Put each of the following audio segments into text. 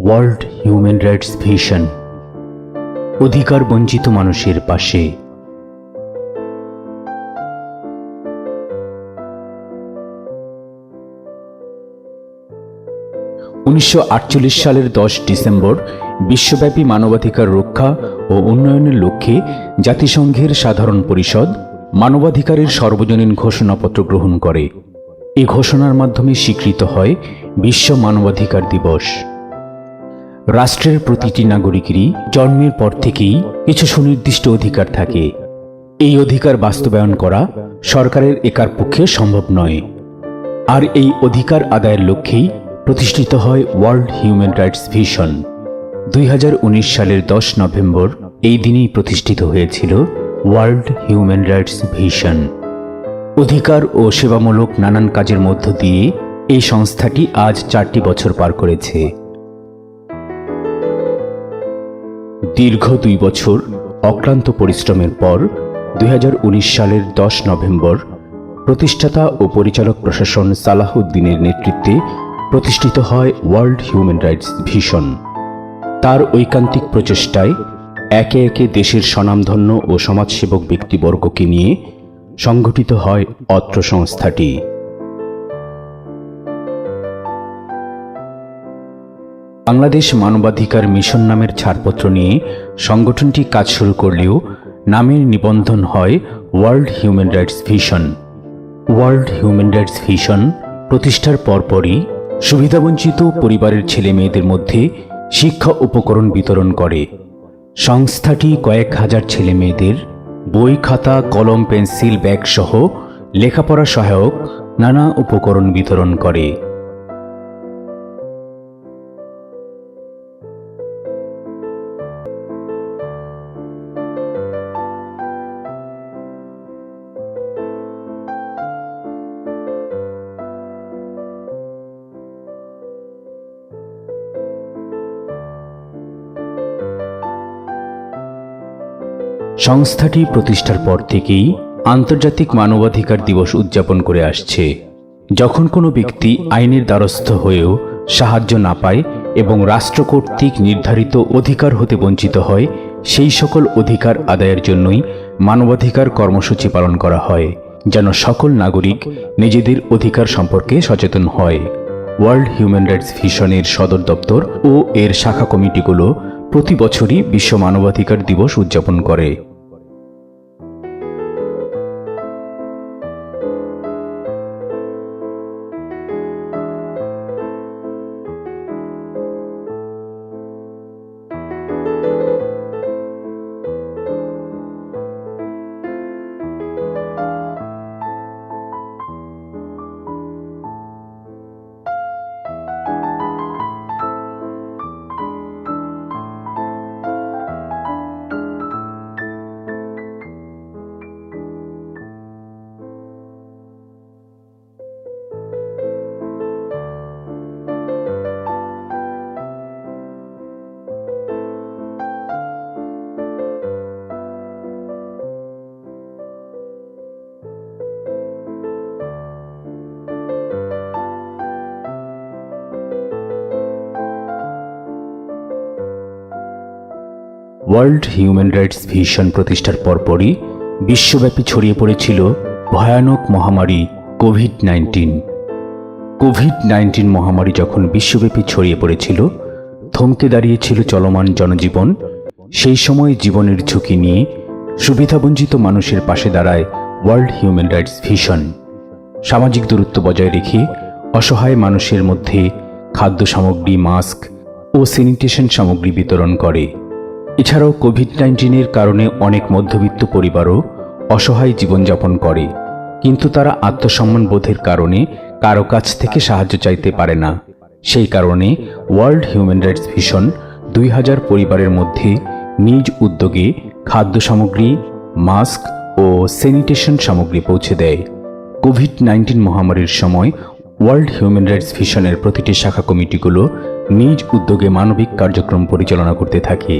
World human rights vision, অধিকার বঞ্চিত মানুষের পাশে। 1948 সালের 10 ডিসেম্বর বিশ্বব্যাপী মানবাধিকার রক্ষা ও উন্নয়নের লক্ষ্যে জাতিসংঘের সাধারণ পরিষদ মানবাধিকারের সর্বজনীন ঘোষণাপত্র গ্রহণ করে। এই ঘোষণার মাধ্যমে স্বীকৃত হয় বিশ্ব মানবাধিকার দিবস। রাষ্ট্রের প্রতিটি নাগরিকেরই জন্মের পর থেকেই কিছু সুনির্দিষ্ট অধিকার থাকে। এই অধিকার বাস্তবায়ন করা সরকারের একার পক্ষে সম্ভব নয়। আর এই অধিকার আদায়ের লক্ষ্যেই প্রতিষ্ঠিত হয় ওয়ার্ল্ড হিউম্যান রাইটস ভিশন। 2019 সালের 10 নভেম্বর এই দিনেই প্রতিষ্ঠিত হয়েছিল ওয়ার্ল্ড হিউম্যান রাইটস ভিশন। অধিকার ও সেবামূলক নানান কাজের মধ্য দিয়ে এই সংস্থাটি আজ 4টি বছর পার করেছে। দীর্ঘ 2 বছর অক্লান্ত পরিশ্রমের পর 2019 সালের 10 নভেম্বর প্রতিষ্ঠাতা ও পরিচালক প্রশাসন সালাহউদ্দিনের নেতৃত্বে প্রতিষ্ঠিত হয় ওয়ার্ল্ড হিউম্যান রাইটস ভিশন। তার ঐকান্তিক প্রচেষ্টায় একে একে দেশের স্বনামধন্য ও সমাজসেবক ব্যক্তিবর্গকে নিয়ে সংগঠিত হয় অত্র সংস্থাটি। বাংলাদেশ মানবাধিকার মিশন নামের ছাড়পত্র নিয়ে সংগঠনটি কাজ শুরু করলেও নামের নিবন্ধন হয় world human rights vision. World human rights vision প্রতিষ্ঠার পরপরই সুবিধাবঞ্চিত পরিবারের ছেলে মেয়েদের মধ্যে শিক্ষা উপকরণ বিতরণ করে। সংস্থাটি কয়েক হাজার ছেলে মেয়েদের বই, খাতা, কলম, পেন্সিল, ব্যাগ সহ লেখাপড়া সহায়ক নানা উপকরণ বিতরণ করে। সংস্থাটি প্রতিষ্ঠার পর থেকেই আন্তর্জাতিক মানবাধিকার দিবস উদযাপন করে আসছে। যখন কোনো ব্যক্তি আইনের দ্বারস্থ হয়েও সাহায্য না পায় এবং রাষ্ট্র কর্তৃক নির্ধারিত অধিকার হতে বঞ্চিত হয়, সেই সকল অধিকার আদায়ের জন্যই মানবাধিকার কর্মসূচি পালন করা হয়, যেন সকল নাগরিক নিজেদের অধিকার সম্পর্কে সচেতন হয়। ওয়ার্ল্ড হিউম্যান রাইটস ভিশনের সদর দপ্তর ও এর শাখা কমিটিগুলো প্রতি বছরই বিশ্ব মানবাধিকার দিবস উদযাপন করে। ওয়ার্ল্ড হিউম্যান রাইটস ভিশন প্রতিষ্ঠার পরপরই বিশ্বব্যাপী ছড়িয়ে পড়েছিল ভয়ানক মহামারী কোভিড-19। কোভিড-19 মহামারী যখন বিশ্বব্যাপী ছড়িয়ে পড়েছিল, থমকে দাঁড়িয়েছিল চলমান জনজীবন। সেই সময় জীবনের ঝুঁকি নিয়ে সুবিধাবঞ্চিত মানুষের পাশে দাঁড়ায় ওয়ার্ল্ড হিউম্যান রাইটস ভিশন। সামাজিক দূরত্ব বজায় রেখে অসহায় মানুষের মধ্যে খাদ্য সামগ্রী, মাস্ক ও স্যানিটেশন সামগ্রী বিতরণ করে। এছাড়াও কোভিড-19-এর কারণে অনেক মধ্যবিত্ত পরিবারও অসহায় জীবনযাপন করে, কিন্তু তারা আত্মসম্মান বোধের কারণে কারো কাছ থেকে সাহায্য চাইতে পারে না। সেই কারণে ওয়ার্ল্ড হিউম্যান রাইটস ভিশন 2000 পরিবারের মধ্যে নিজ উদ্যোগে খাদ্য সামগ্রী, মাস্ক ও স্যানিটেশন সামগ্রী পৌঁছে দেয়। কোভিড-19 মহামারীর সময় ওয়ার্ল্ড হিউম্যান রাইটস ভিশনের প্রতিটি শাখা কমিটিগুলো নিজ উদ্যোগে মানবিক কার্যক্রম পরিচালনা করতে থাকে।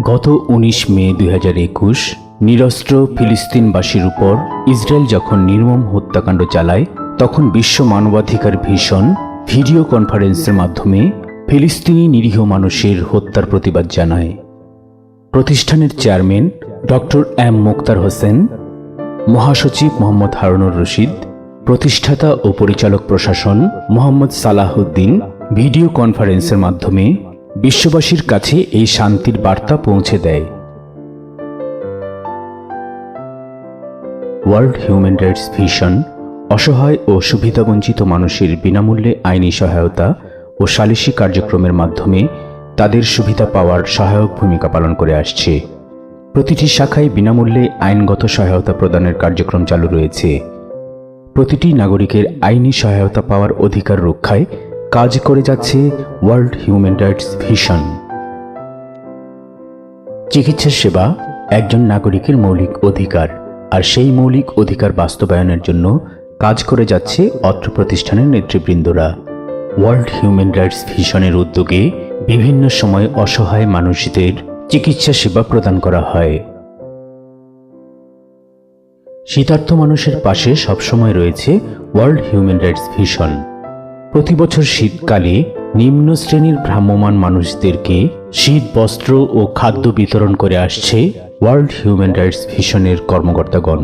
গত 19 মে 2021 নিরস্ত্র ফিলিস্তিনবাসীর উপর ইসরায়েল যখন নির্মম হত্যাকাণ্ড চালায়, তখন বিশ্ব মানবাধিকার ভিশন ভিডিও কনফারেন্সের মাধ্যমে ফিলিস্তিনি নিরীহ মানুষের হত্যার প্রতিবাদ জানায়। প্রতিষ্ঠানের chairman doctor M Moktar Hossain, মহাসচিব মোহাম্মদ হারুনুর রশিদ, প্রতিষ্ঠাতা ও পরিচালক প্রশাসন মোহাম্মদ সালাহউদ্দিন ভিডিও কনফারেন্সের মাধ্যমে বিশ্ববাসীর কাছে এই শান্তির বার্তা পৌঁছে দেয়। ওয়ার্ল্ড হিউম্যান রাইটস ভিশন অসহায় ও সুবিধাবঞ্চিত মানুষের বিনামূল্যে আইনি সহায়তা ও সালিসি কার্যক্রমের মাধ্যমে তাদের সুবিধা পাওয়ার সহায়ক ভূমিকা পালন করে আসছে। প্রতিটি শাখায় বিনামূল্যে আইনগত সহায়তা প্রদানের কার্যক্রম চালু রয়েছে। প্রতিটি নাগরিকের আইনি সহায়তা পাওয়ার অধিকার রক্ষায় কাজ করে যাচ্ছে ওয়ার্ল্ড হিউম্যান রাইটস ভিশন। চিকিৎসা সেবা একজন নাগরিকের মৌলিক অধিকার, আর সেই মৌলিক অধিকার বাস্তবায়নের জন্য কাজ করে যাচ্ছে অত্র প্রতিষ্ঠানের নেতৃবৃন্দরা। ওয়ার্ল্ড হিউম্যান রাইটস ভিশনের উদ্যোগে বিভিন্ন সময় অসহায় মানুষদের চিকিৎসা সেবা প্রদান করা হয়। শীতার্ত মানুষের পাশে সবসময় রয়েছে ওয়ার্ল্ড হিউম্যান রাইটস ভিশন। প্রতি বছর শীতকালে নিম্ন শ্রেণীর ভ্রাম্যমাণ মানুষদেরকে শীত বস্ত্র ও খাদ্য বিতরণ করে আসছে ওয়ার্ল্ড হিউম্যান রাইটস ভিশনের কর্মকর্তাগণ।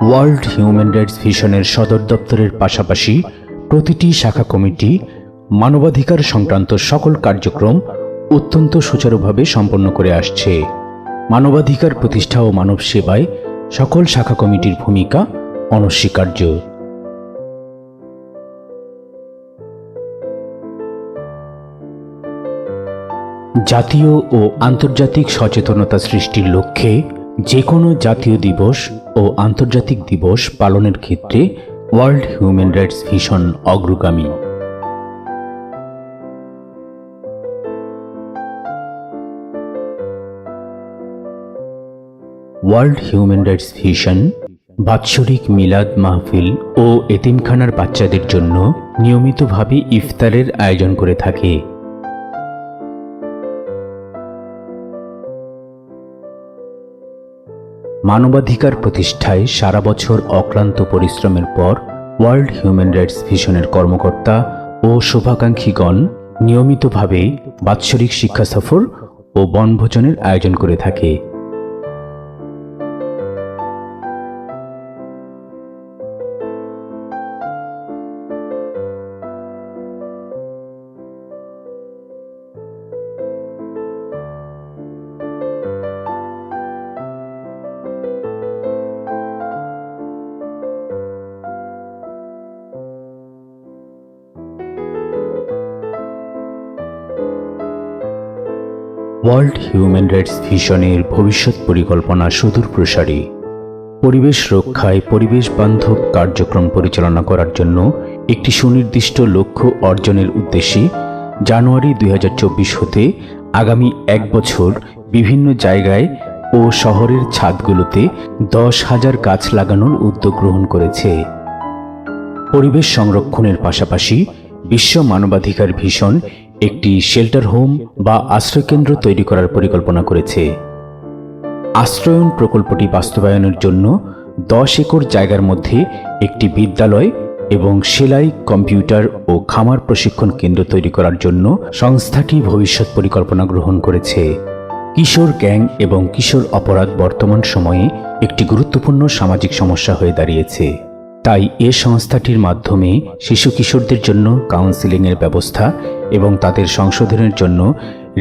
ওয়ার্ল্ড হিউম্যান রাইটস ভিশনের সদর দপ্তরের পাশাপাশি প্রতিটি শাখা কমিটি মানবাধিকার সংক্রান্ত সকল কার্যক্রম অত্যন্ত সুচারুভাবে সম্পন্ন করে আসছে। মানবাধিকার প্রতিষ্ঠা ও মানব সেবায় সকল শাখা কমিটির ভূমিকা অনস্বীকার্য। জাতীয় ও আন্তর্জাতিক সচেতনতা সৃষ্টির লক্ষ্যে যে কোনো জাতীয় দিবস ও আন্তর্জাতিক দিবস পালনের ক্ষেত্রে ওয়ার্ল্ড হিউম্যান রাইটস ভিশন অগ্রগামী। ওয়ার্ল্ড হিউম্যান রাইটস ভিশন বাৎসরিক মিলাদ মাহফিল ও এতিমখানার বাচ্চাদের জন্য নিয়মিতভাবে ইফতারের আয়োজন করে থাকে। মানবাধিকার প্রতিষ্ঠায় সারা বছর অক্লান্ত পরিশ্রমের পর ওয়ার্ল্ড হিউম্যান রাইটস ভিশনের কর্মকর্তা ও শুভাকাঙ্ক্ষীগণ নিয়মিতভাবে বাৎসরিক শিক্ষা সফর ও বনভোজনের আয়োজন করে থাকে। ওয়ার্ল্ড হিউম্যান রাইটস ভিশনের ভবিষ্যৎ পরিকল্পনা সুদূর প্রসারী। পরিবেশ রক্ষায় পরিবেশ বান্ধব কার্যক্রম পরিচালনা করার জন্য একটি সুনির্দিষ্ট লক্ষ্য অর্জনের উদ্দেশ্যে জানুয়ারি 2024 হতে আগামী 1 বছর বিভিন্ন জায়গায় ও শহরের ছাদগুলোতে 10,000 গাছ লাগানোর উদ্যোগ গ্রহণ করেছে। পরিবেশ সংরক্ষণের পাশাপাশি বিশ্ব মানবাধিকার ভিশন একটি শেল্টার হোম বা আশ্রয়কেন্দ্র তৈরি করার পরিকল্পনা করেছে। আশ্রয়ন প্রকল্পটি বাস্তবায়নের জন্য 10 একর জায়গার মধ্যে একটি বিদ্যালয় এবং সেলাই, কম্পিউটার ও খামার প্রশিক্ষণ কেন্দ্র তৈরি করার জন্য সংস্থাটি ভবিষ্যৎ পরিকল্পনা গ্রহণ করেছে। কিশোর গ্যাং এবং কিশোর অপরাধ বর্তমান সময়ে একটি গুরুত্বপূর্ণ সামাজিক সমস্যা হয়ে দাঁড়িয়েছে। তাই এ সংস্থাটির মাধ্যমে শিশু কিশোরদের জন্য কাউন্সেলিংয়ের ব্যবস্থা এবং তাদের সংশোধনের জন্য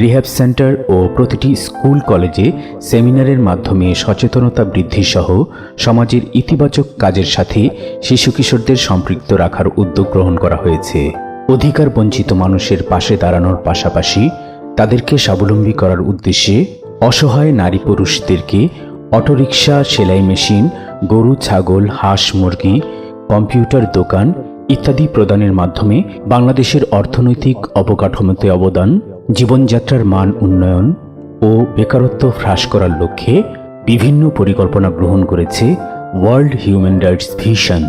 রিহ্যাব সেন্টার ও প্রতিটি স্কুল কলেজে সেমিনারের মাধ্যমে সচেতনতা বৃদ্ধি সহ সমাজের ইতিবাচক কাজের সাথে শিশু কিশোরদের সম্পৃক্ত রাখার উদ্যোগ গ্রহণ করা হয়েছে। অধিকার বঞ্চিত মানুষের পাশে দাঁড়ানোর পাশাপাশি তাদেরকে স্বাবলম্বী করার উদ্দেশ্যে অসহায় নারী পুরুষদেরকে অটোরিকশা, সেলাই মেশিন, গরু ছাগল, হাঁস মুরগি, কম্পিউটার দোকান ইত্যাদি প্রদানের মাধ্যমে বাংলাদেশের অর্থনৈতিক অবকাঠামোতে অবদান, জীবনযাত্রার মান উন্নয়ন ও বেকারত্ব হ্রাস করার লক্ষ্যে বিভিন্ন পরিকল্পনা গ্রহণ করেছে ওয়ার্ল্ড হিউম্যান রাইটস ভিশন।